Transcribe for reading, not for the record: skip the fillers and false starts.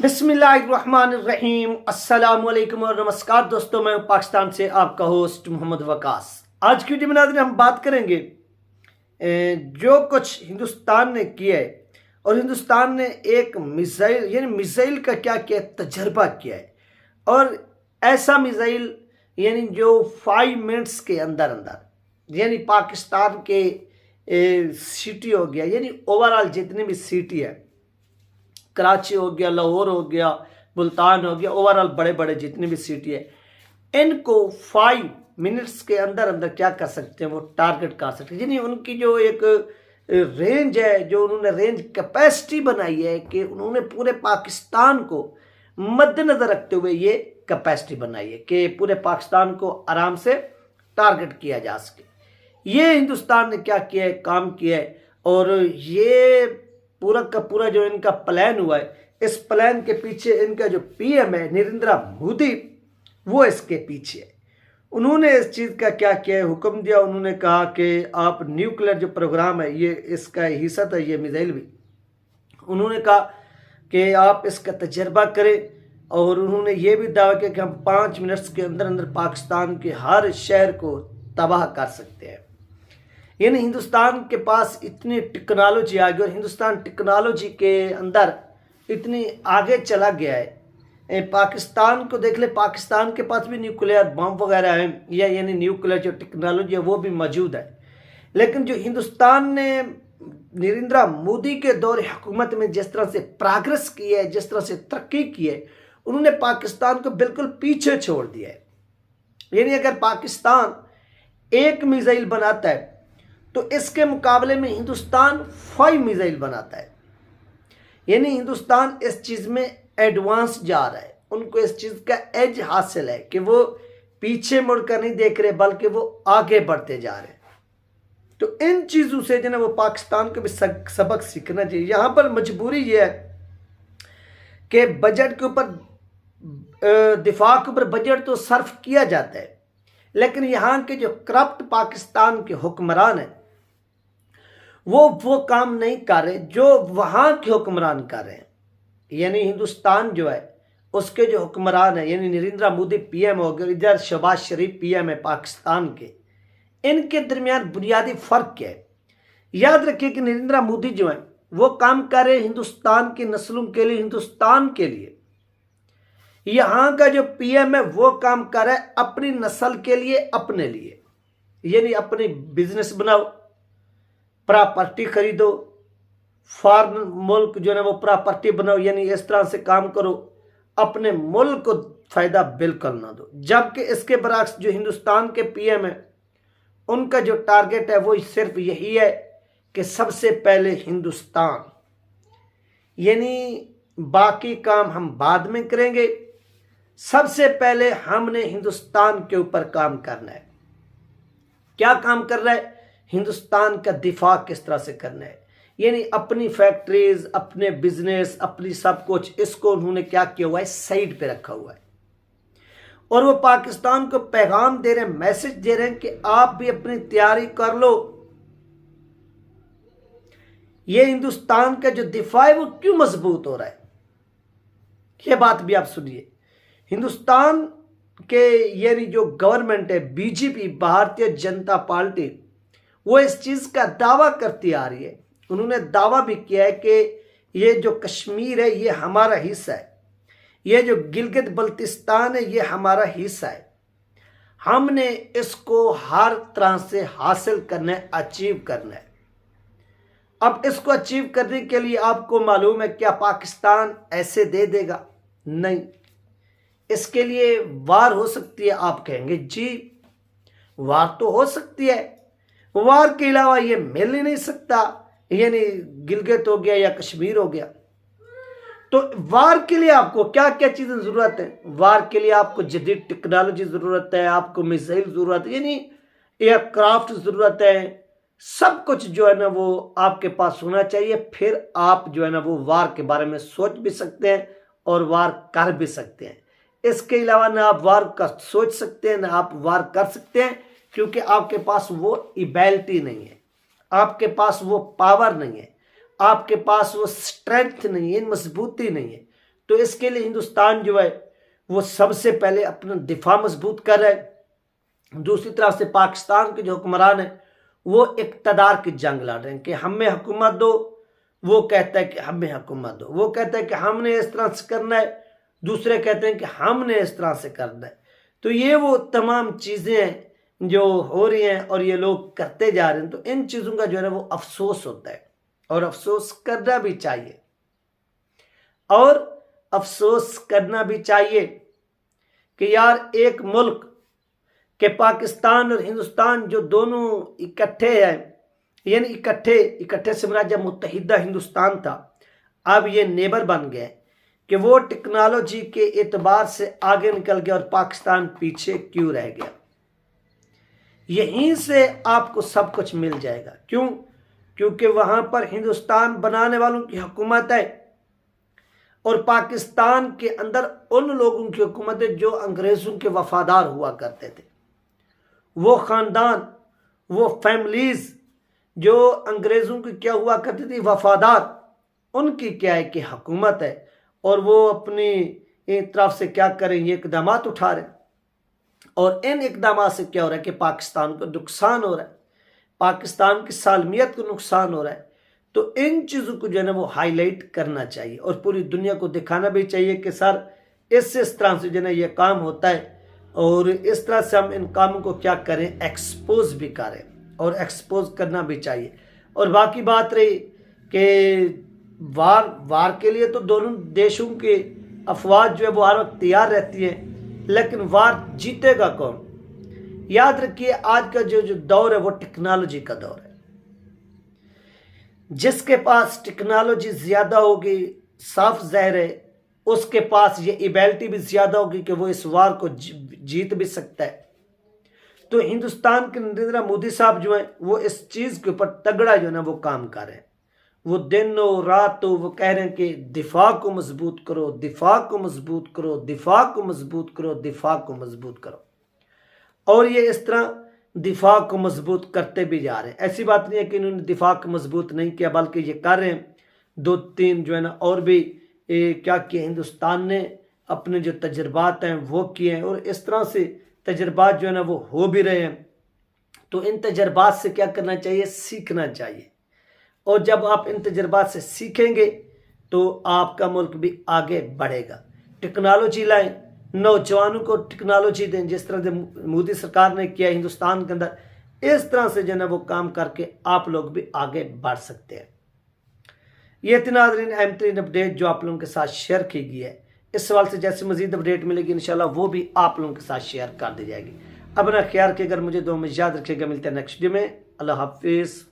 बिस्मिल्लाहिर्रहमानिर्रहीम। अस्सलाम वालेकुम और नमस्कार दोस्तों, मैं पाकिस्तान से आपका होस्ट मोहम्मद वकास। आज की वीडियो में नाज़रीन हम बात करेंगे जो कुछ हिंदुस्तान ने किया है और हिंदुस्तान ने एक मिसाइल यानी मिसाइल का क्या किया, तजर्बा किया है। और ऐसा मिसाइल यानी जो 5 मिनट्स के अंदर अंदर यानी पाकिस्तान के सिटी हो गया, यानी ओवरऑल जितनी भी सिटी है, कराची हो गया, लाहौर हो गया, मुल्तान हो गया, ओवरऑल बड़े बड़े जितने भी सिटी है, इनको 5 मिनट्स के अंदर अंदर क्या कर सकते हैं, वो टारगेट कर सकते हैं। यानी उनकी जो एक रेंज है, जो उन्होंने रेंज कैपेसिटी बनाई है कि उन्होंने पूरे पाकिस्तान को मद्देनजर रखते हुए ये कैपेसिटी बनाई है कि पूरे पाकिस्तान को आराम से टारगेट किया जा सके। ये हिंदुस्तान ने क्या किया है, काम किया है। और ये पूरा का पूरा जो इनका प्लान हुआ है, इस प्लान के पीछे इनका जो पीएम है नरेंद्र मोदी, वो इसके पीछे है। उन्होंने इस चीज़ का क्या किया है, हुक्म दिया। उन्होंने कहा कि आप न्यूक्लियर जो प्रोग्राम है, ये इसका हिस्सा था, ये मिसाइल भी, उन्होंने कहा कि आप इसका तजर्बा करें। और उन्होंने ये भी दावा किया कि हम 5 मिनट्स के अंदर अंदर पाकिस्तान के हर शहर को तबाह कर सकते हैं। यानी हिंदुस्तान के पास इतनी टेक्नोलॉजी आ गई और हिंदुस्तान टेक्नोलॉजी के अंदर इतनी आगे चला गया है। पाकिस्तान को देख ले, पाकिस्तान के पास भी न्यूक्लियर बम वगैरह है, या यानी न्यूक्लियर जो टेक्नोलॉजी है वो भी मौजूद है। लेकिन जो हिंदुस्तान ने नरेंद्र मोदी के दौर हुकूमत में जिस तरह से प्रोग्रेस की है, जिस तरह से तरक्की की है, उन्होंने पाकिस्तान को बिल्कुल पीछे छोड़ दिया है। यानी अगर पाकिस्तान एक मिसाइल बनाता है तो इसके मुकाबले में हिंदुस्तान 5 मिसाइल बनाता है। यानी हिंदुस्तान इस चीज़ में एडवांस जा रहा है, उनको इस चीज़ का एज हासिल है कि वो पीछे मुड़कर नहीं देख रहे, बल्कि वो आगे बढ़ते जा रहे हैं। तो इन चीज़ों से जो है वो पाकिस्तान को भी सबक सीखना चाहिए। यहाँ पर मजबूरी ये है कि बजट के ऊपर, दिफा के ऊपर बजट तो सर्फ किया जाता है, लेकिन यहाँ के जो करप्ट पाकिस्तान के हुक्मरान हैं वो काम नहीं कर रहे जो वहाँ के हुक्मरान कर रहे हैं। यानी हिंदुस्तान जो है उसके जो हुक्मरान है, यानी नरेंद्र मोदी पीएम हो गए, इधर शहबाज शरीफ पीएम है पाकिस्तान के, इनके दरमियान बुनियादी फ़र्क क्या है। याद रखिए कि नरेंद्र मोदी जो है वो काम कर रहे हैं हिंदुस्तान की नस्लों के लिए, हिंदुस्तान के लिए। यहाँ का जो पीएम है वो काम कर रहा है अपनी नस्ल के लिए, अपने लिए। यानी अपनी बिजनेस बनाओ, प्रॉपर्टी खरीदो, फॉरेन मुल्क जो है वो प्रॉपर्टी बनाओ, यानी इस तरह से काम करो, अपने मुल्क को फायदा बिल्कुल ना दो। जबकि इसके बरक्स जो हिंदुस्तान के पीएम है, उनका जो टारगेट है वो सिर्फ यही है कि सबसे पहले हिंदुस्तान, यानी बाकी काम हम बाद में करेंगे, सबसे पहले हमने हिंदुस्तान के ऊपर काम करना है। क्या काम कर रहा है? हिंदुस्तान का दिफा किस तरह से करना है। यानी अपनी फैक्ट्रीज, अपने बिजनेस, अपनी सब कुछ, इसको उन्होंने क्या किया हुआ है, साइड पे रखा हुआ है। और वो पाकिस्तान को पैगाम दे रहे हैं, मैसेज दे रहे हैं कि आप भी अपनी तैयारी कर लो। ये हिंदुस्तान का जो दिफा है वो क्यों मजबूत हो रहा है, ये बात भी आप सुनिए। हिंदुस्तान के यानी जो गवर्नमेंट है, बीजेपी, भारतीय जनता पार्टी, वो इस चीज़ का दावा करती आ रही है। उन्होंने दावा भी किया है कि ये जो कश्मीर है ये हमारा हिस्सा है, ये जो गिलगित बल्तिस्तान है ये हमारा हिस्सा है, हमने इसको हर तरह से हासिल करना है, अचीव करना है। अब इसको अचीव करने के लिए आपको मालूम है क्या पाकिस्तान ऐसे दे देगा? नहीं, इसके लिए वार हो सकती है। आप कहेंगे जी वार तो हो सकती है, वार के अलावा ये मिल ही नहीं सकता, यानी गिलगित हो गया या कश्मीर हो गया। तो वार के लिए आपको क्या क्या चीज़ें ज़रूरत है? वार के लिए आपको जदीद टेक्नोलॉजी ज़रूरत है, आपको मिसाइल ज़रूरत है, यानी एयरक्राफ्ट ज़रूरत है। सब कुछ जो है ना वो आपके पास होना चाहिए, फिर आप जो है ना वो वार के बारे में सोच भी सकते हैं और वार कर भी सकते हैं। इसके अलावा ना आप वार का सोच सकते हैं, ना आप वार कर सकते हैं, क्योंकि आपके पास वो एबिलिटी नहीं है, आपके पास वो पावर नहीं है, आपके पास वो स्ट्रेंथ नहीं है, मजबूती नहीं है। تو اس کے لیے ہندوستان جو ہے وہ سب سے پہلے اپنا دفاع مضبوط کر رہا ہے۔ دوسری طرف سے پاکستان کے جو حکمران ہیں وہ اقتدار کی جنگ لڑ رہے ہیں کہ ہمیں حکومت دو، وہ کہتا ہے کہ ہمیں حکومت دو، وہ کہتا ہے کہ ہم نے اس طرح سے کرنا ہے، دوسرے کہتے ہیں کہ ہم نے اس طرح سے کرنا ہے۔ تو یہ وہ تمام چیزیں ہیں جو ہو رہی ہیں اور یہ لوگ کرتے جا رہے ہیں، تو ان چیزوں کا جو ہے نا وہ افسوس ہوتا ہے اور افسوس کرنا بھی چاہیے، اور افسوس کرنا بھی چاہیے کہ یار ایک ملک کہ پاکستان اور ہندوستان جو دونوں اکٹھے ہیں، یعنی اکٹھے سے مراد جب متحدہ ہندوستان تھا، اب یہ نیبر بن گئے کہ وہ ٹیکنالوجی کے اعتبار سے آگے نکل گیا اور پاکستان پیچھے کیوں رہ گیا۔ یہیں سے آپ کو سب کچھ مل جائے گا، کیوں؟ کیونکہ وہاں پر ہندوستان بنانے والوں کی حکومت ہے اور پاکستان کے اندر ان لوگوں کی حکومت ہے جو انگریزوں کے وفادار ہوا کرتے تھے۔ وہ خاندان، وہ فیملیز جو انگریزوں کی کیا ہوا کرتی تھی وفادار، ان کی کیا ہے کہ حکومت ہے، اور وہ اپنی طرف سے کیا کریں یہ اقدامات اٹھا رہے ہیں، اور ان اقدامات سے کیا ہو رہا ہے کہ پاکستان کو نقصان ہو رہا ہے، پاکستان کی سالمیت کو نقصان ہو رہا ہے۔ تو ان چیزوں کو جو ہے نا وہ ہائی لائٹ کرنا چاہیے اور پوری دنیا کو دکھانا بھی چاہیے کہ سر اس طرح سے جو ہے نا یہ کام ہوتا ہے، اور اس طرح سے ہم ان کاموں کو کیا کریں، ایکسپوز بھی کریں، اور ایکسپوز کرنا بھی چاہیے۔ اور باقی بات رہی کہ وار کے لیے تو دونوں دیشوں کے افواج جو ہے وہ ہر وقت تیار رہتی ہیں، لیکن وار جیتے گا کون؟ یاد رکھیے آج کا جو دور ہے وہ ٹیکنالوجی کا دور ہے۔ جس کے پاس ٹیکنالوجی زیادہ ہوگی، صاف ظاہر ہے اس کے پاس یہ ایبیلٹی بھی زیادہ ہوگی کہ وہ اس وار کو جیت بھی سکتا ہے۔ تو ہندوستان کے نریندر مودی صاحب جو ہیں وہ اس چیز کے اوپر تگڑا جو ہے نا وہ کام کر رہے ہیں، وہ دن و رات وہ کہہ رہے ہیں کہ دفاع کو مضبوط کرو، دفاع کو مضبوط کرو، دفاع کو مضبوط کرو، دفاع کو مضبوط کرو، اور یہ اس طرح دفاع کو مضبوط کرتے بھی جا رہے ہیں۔ ایسی بات نہیں ہے کہ انہوں نے دفاع کو مضبوط نہیں کیا، بلکہ یہ کر رہے ہیں۔ 2-3 جو ہے نا اور بھی کیا کیا ہندوستان نے اپنے جو تجربات ہیں وہ کیے ہیں، اور اس طرح سے تجربات جو ہے نا وہ ہو بھی رہے ہیں۔ تو ان تجربات سے کیا کرنا چاہیے، سیکھنا چاہیے، اور جب آپ ان تجربات سے سیکھیں گے تو آپ کا ملک بھی آگے بڑھے گا۔ ٹیکنالوجی لائیں، نوجوانوں کو ٹیکنالوجی دیں، جس طرح سے مودی سرکار نے کیا ہندوستان کے اندر، اس طرح سے جو ہے نا وہ کام کر کے آپ لوگ بھی آگے بڑھ سکتے ہیں۔ یہ تھی ناظرین اہم ترین اپڈیٹ جو آپ لوگوں کے ساتھ شیئر کی گئی ہے۔ اس سوال سے جیسے مزید اپڈیٹ ملے گی انشاءاللہ وہ بھی آپ لوگوں کے ساتھ شیئر کر دی جائے گی۔ اپنا خیال رکھیے گا، مجھے دعا میں یاد رکھیے گا، ملتے ہیں نیکسٹ ویڈیو میں۔ اللہ حافظ۔